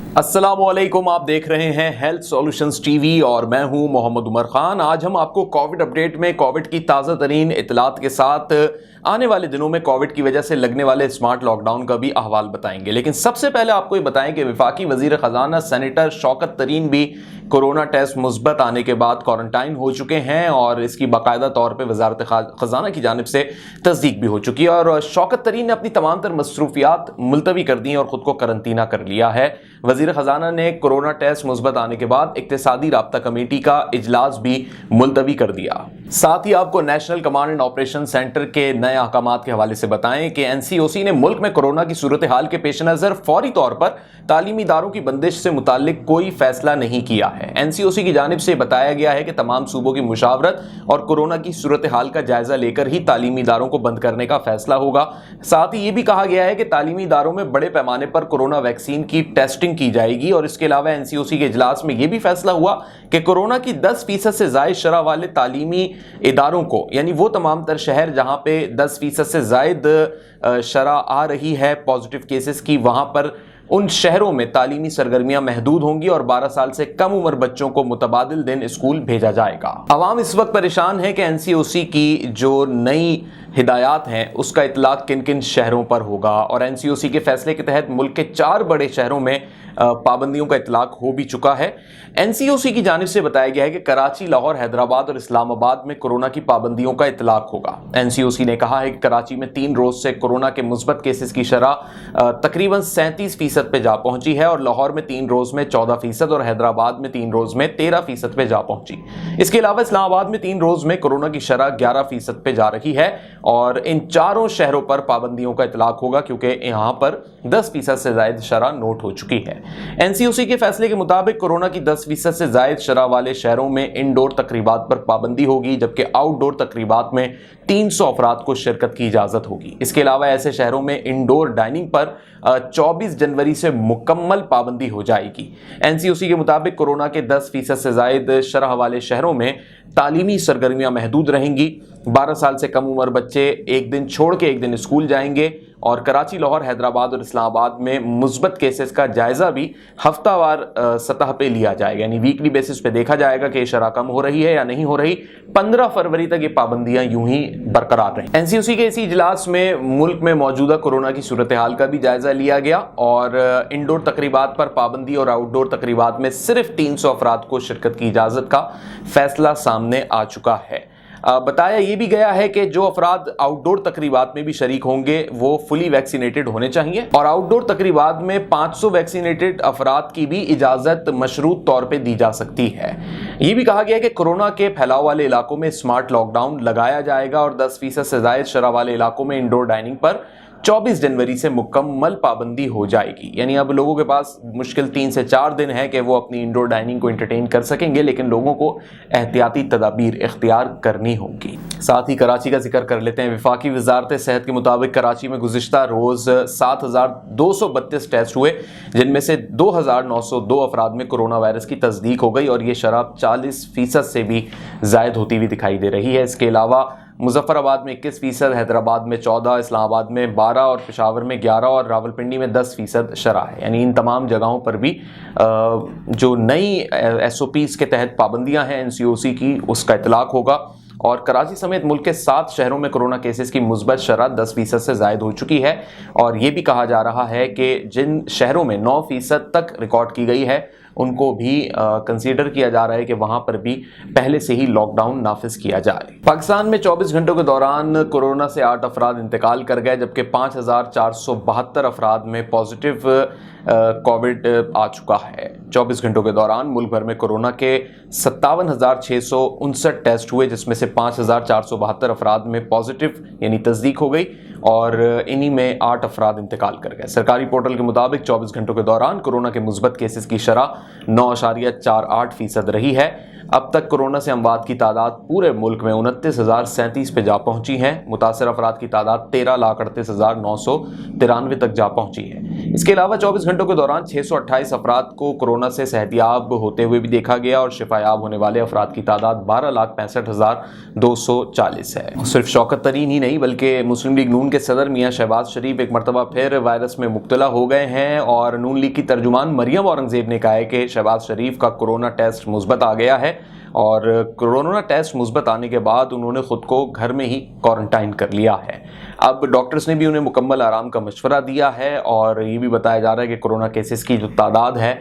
अस्सलाम वालेकुम, आप देख रहे हैं हेल्थ सॉल्यूशंस टीवी और मैं हूं मोहम्मद उमर खान। आज हम आपको कोविड अपडेट में कोविड की ताज़ा तरीन इतलात के साथ आने वाले दिनों में कोविड की वजह से लगने वाले स्मार्ट लॉकडाउन का भी अहवाल बताएंगे। लेकिन सबसे पहले आपको ये बताएं कि वफाकी वजीर खजाना सेनेटर शौकत तरीन भी कोरोना टेस्ट मुस्बत आने के बाद क्वारंटाइन हो चुके हैं और इसकी बाकायदा तौर पर वजारत खजाना की जानिब से तस्दीक भी हो चुकी है। और शौकत तरीन ने अपनी तमाम तर मसरूफियात मुलतवी कर दी और ख़ुद को करंतना कर लिया है। वजीर खजाना ने कोरोना टेस्ट मुस्बत आने के बाद इक्तिसादी राब्ता कमेटी का इजलास भी मुलतवी कर दिया। साथ ही आपको national command and operation centre के नए अहकामात के हवाले से बताएं कि NCOC ने मुल्क में कोरोना की सूरत हाल के पेश नज़र फौरी तौर पर तालीमी इदारों की बंदिश से मुतालिक कोई फैसला नहीं किया है। NCOC की जानिब से बताया गया है कि तमाम सूबों की मुशावरत और कोरोना की सूरत हाल का जायजा लेकर ही तालीमी इदारों को बंद करने का फैसला होगा। साथ ही ये भी कहा गया है कि तालीमी इदारों में बड़े पैमाने पर कोरोना वैक्सीन की टेस्टिंग की जाएगी। और इसके अलावा NCOC के इजलास में यह भी फैसला हुआ कि कोरोना की 10% से जायद शरह वाले तालीमी इदारों को, यानी वो तमाम तर शहर जहां पे 10% से जायद शरह आ रही है पॉजिटिव केसेस की, वहां पर उन शहरों में तालीमी सरगर्मियां महदूद होंगी और 12 साल से कम उम्र बच्चों को मुतबादिल दिन स्कूल भेजा जाएगा। अवाम इस वक्त परेशान है कि NCOC की जो नई हिदायत हैं उसका इतलाक किन किन शहरों पर होगा। और NCOC के फैसले के तहत मुल्क के 4 बड़े शहरों में पाबंदियों का इतलाक हो भी चुका है। NCOC की जानिब से बताया गया है कि कराची, लाहौर, हैदराबाद और इस्लामाबाद में कोरोना की पाबंदियों का इतलाक होगा। NCOC ने कहा है कि कराची में 3 रोज से कोरोना के मुस्बत केसेस की शरह तकरीबन 37% पे जा पहुंची है और लाहौर में 3 रोज में 14% और हैदराबाद में 3 रोज में 13% पे जा पहुंची। इसके अलावा इस्लामाबाद में 3 रोज में कोरोना की शरह 11% पे जा रही है और इन चारों शहरों पर पाबंदियों का इतलाक होगा क्योंकि यहां पर 10% से ज्यादा शरह नोट हो चुकी है। NCOC के फैसले के मुताबिक कोरोना की 10% से ज्यादा शरह वाले शहरों में इनडोर तकरीबात पर पाबंदी होगी, जबकि आउटडोर तकरीबात में 300 अफराद को शिरकत की इजाजत होगी। इसके अलावा ऐसे शहरों में इंडोर डाइनिंग पर 24 जनवरी से मुकम्मल पाबंदी हो जाएगी। NCOC के मुताबिक कोरोना के 10% से ज्यादा शरह वाले शहरों में तालीमी सरगर्मियां महदूद रहेंगी। 12 साल से कम उम्र बच्चे एक दिन छोड़ के एक दिन स्कूल जाएंगे और कराची, लाहौर, हैदराबाद और इस्लामाबाद में मुस्बत केसेस का जायजा भी हफ्तावार सतह पे लिया जाएगा, यानी वीकली बेसिस पे देखा जाएगा कि शरह कम हो रही है या नहीं हो रही। 15 फरवरी तक ये पाबंदियां यूं ही बरकरार रहीं। NCOC के इसी इजलास में मुल्क में मौजूदा कोरोना की सूरत हाल का भी जायजा लिया गया और इंडोर तकरीबात पर पाबंदी और आउटडोर तकरीबात में सिर्फ 300 अफराद को शिरकत की इजाजत का फैसला सामने आ चुका है। बताया यह भी गया है कि जो अफराद आउटडोर तकरीबात में भी शरीक होंगे वो फुली वैक्सीनेटेड होने चाहिए और आउटडोर तकरीबात में 500 वैक्सीनेटेड अफराद की भी इजाज़त मशरूत तौर पे दी जा सकती है। ये भी कहा गया है कि कोरोना के फैलाव वाले इलाकों में स्मार्ट लॉकडाउन लगाया जाएगा और 10% से ज़ायद शरह वाले इलाकों में इंडोर डाइनिंग पर 24 जनवरी से मुकम्मल पाबंदी हो जाएगी। यानी अब लोगों के पास मुश्किल 3 से 4 दिन है कि वो अपनी इंडोर डाइनिंग को एंटरटेन कर सकेंगे, लेकिन लोगों को एहतियाती तदाबीर इख्तियार करनी होगी। साथ ही कराची का जिक्र कर लेते हैं। वफाकी वजारत सेहत के मुताबिक कराची में गुज़िश्ता रोज़ 7,232 टेस्ट हुए, जिनमें से 2,902 अफराद में कोरोना वायरस की तस्दीक हो गई और ये शरह 40% से भी ज़ायद होती हुई दिखाई दे रही है। इसके अलावा मुजफ्फराबाद में 21%, हैदराबाद में 14%, इस्लामाबाद में 12% और पेशावर में 11% और रावलपिंडी में 10% शरह है। यानी इन तमाम जगहों पर भी जो नई SOPs के तहत पाबंदियां हैं NCOC की, उसका इतलाक होगा। और कराची समेत मुल्क के 7 शहरों में कोरोना केसेस की मुस्बत शरह 10% से ज़ायद हो चुकी है और ये भी कहा जा रहा है कि जिन शहरों में 9% तक रिकॉर्ड की गई है उनको भी कंसीडर किया जा रहा है कि वहां पर भी पहले से ही लॉकडाउन नाफिज किया जाए। पाकिस्तान में 24 घंटों के दौरान कोरोना से 8 अफराद इंतकाल कर गए, जबकि 5,472 अफराद में पॉजिटिव कोविड आ चुका है। 24 घंटों के दौरान मुल्क भर में कोरोना के 57,659 टेस्ट हुए, जिसमें से 5,472 अफराद में पॉजिटिव यानी तस्दीक हो गई और इन्हीं में 8 अफराद इंतकाल कर गए। सरकारी पोर्टल के मुताबिक 24 घंटों के दौरान कोरोना के मुस्बत केसेस की शरह 9.48% रही है। अब तक कोरोना से अमवात की तादाद पूरे मुल्क में 29,037 पे जा पहुंची है। मुतासर अफराद की तादाद 13,38,993 तक जा पहुंची है। اس کے علاوہ 24 گھنٹوں کے دوران 628 افراد کو کورونا سے صحتیاب ہوتے ہوئے بھی دیکھا گیا اور شفایاب ہونے والے افراد کی تعداد 12,65,240 ہے۔ صرف شوکت ترین ہی نہیں بلکہ مسلم لیگ نون کے صدر میاں شہباز شریف ایک مرتبہ پھر وائرس میں مبتلا ہو گئے ہیں، اور نون لیگ کی ترجمان مریم اورنگزیب نے کہا ہے کہ شہباز شریف کا کورونا ٹیسٹ مثبت آ گیا ہے، اور کورونا ٹیسٹ مثبت آنے کے بعد انہوں نے خود کو گھر میں ہی کوارنٹائن کر لیا ہے۔ اب ڈاکٹرز نے بھی انہیں مکمل آرام کا مشورہ دیا ہے، اور یہ بھی بتایا جا رہا ہے کہ کورونا کیسز کی جو تعداد ہے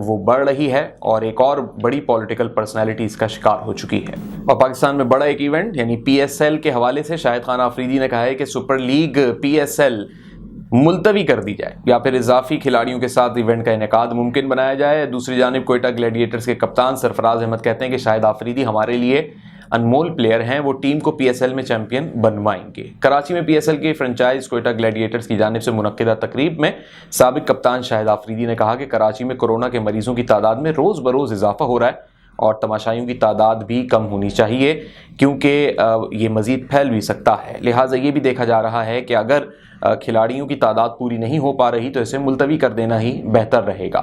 وہ بڑھ رہی ہے، اور ایک اور بڑی پولیٹیکل پرسنالٹی اس کا شکار ہو چکی ہے۔ اور پاکستان میں بڑا ایک ایونٹ یعنی پی ایس ایل کے حوالے سے شاہد خان آفریدی نے کہا ہے کہ super league P S L ملتوی کر دی جائے یا پھر اضافی کھلاڑیوں کے ساتھ ایونٹ کا انعقاد ممکن بنایا جائے۔ دوسری جانب کوئٹہ گلیڈیٹرز کے کپتان سرفراز احمد کہتے ہیں کہ شاہد آفریدی ہمارے لیے انمول پلیئر ہیں، وہ ٹیم کو پی ایس ایل میں چیمپئن بنوائیں گے۔ کراچی میں پی ایس ایل کی فرنچائز کوئٹہ گلیڈیٹرز کی جانب سے منعقدہ تقریب میں سابق کپتان شاہد آفریدی نے کہا کہ کراچی میں کورونا کے مریضوں کی تعداد میں روز بروز اضافہ ہو رہا ہے، اور تماشائیوں کی تعداد بھی کم ہونی چاہیے کیونکہ یہ مزید پھیل بھی سکتا ہے۔ لہٰذا یہ بھی دیکھا جا رہا ہے کہ اگر کھلاڑیوں کی تعداد پوری نہیں ہو پا رہی تو اسے ملتوی کر دینا ہی بہتر رہے گا۔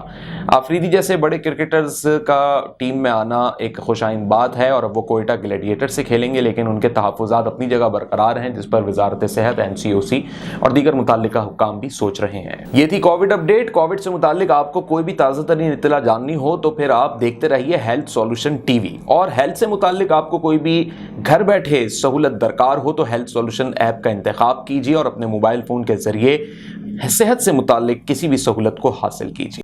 آفریدی جیسے بڑے کرکٹرز کا ٹیم میں آنا ایک خوش آئند بات ہے، اور اب وہ کوئٹہ گلیڈیٹر سے کھیلیں گے، لیکن ان کے تحفظات اپنی جگہ برقرار ہیں، جس پر وزارت صحت، NCOC اور دیگر متعلقہ حکام بھی سوچ رہے ہیں۔ یہ تھی کووڈ اپڈیٹ۔ کووڈ سے متعلق آپ کو کوئی بھی تازہ ترین اطلاع جاننی ہو تو پھر آپ دیکھتے رہیے ہیلتھ سولوشن ٹی وی، اور ہیلتھ سے متعلق آپ کو کوئی بھی گھر بیٹھے سہولت درکار ہو تو ہیلتھ سولوشن ایپ کا انتخاب کیجیے اور اپنے موبائل فون کے ذریعے صحت سے متعلق کسی بھی سہولت کو حاصل کیجیے۔